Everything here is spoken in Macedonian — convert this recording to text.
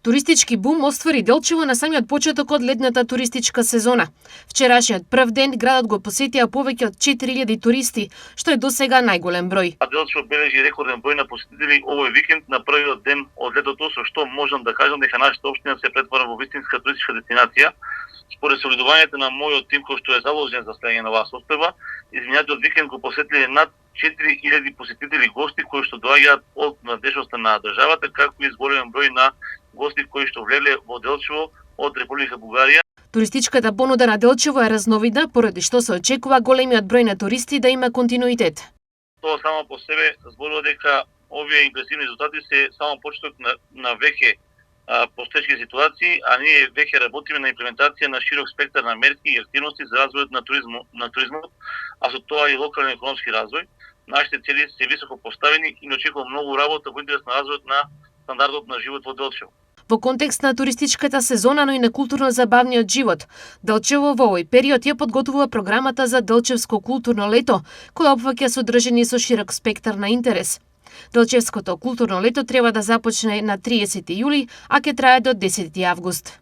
Туристички бум оствари Делчево на самиот почеток од летната туристичка сезона. Вчерашниот прв ден градот го посетија повеќе од 4000 туристи, што е досега најголем број. Делчево бележи рекорден број на посетители овој викенд на првиот ден од летото, со што можам да кажам дека нашата општина се претвара во вистинска туристичка дестинација. Според солидувањето на мојот тим кој што е заложен за следење на оваа состојба, изминатиот викенд го посетиле над 4000 посетители гости кои што доаѓаат од надежноста на државата, како и зголемен број на гости кои што влегле во Делчево од Република Бугарија. Туристичката понуда на Делчево е разновидна, поради што се очекува големиот број на туристи да има континуитет. Тоа само по себе зборува дека овие импресивни резултати се само почеток на веќе постоечки ситуации, а ние веќе работиме на имплементација на широк спектар на мерки и активности за развојот на туризмот, а со тоа и локален економски развој. Нашите цели се високо поставени и не очекувам многу работа во интерес на развојот на стандардот на живот во Делчево. Во контекст на туристичката сезона, но и на културно-забавниот живот, Делчево во овој период ја подготвува програмата за Делчевско културно лето, која опфаќа содржини со широк спектар на интерес. Делчевското културно лето треба да започне на 30 јули, а ќе трае до 10 август.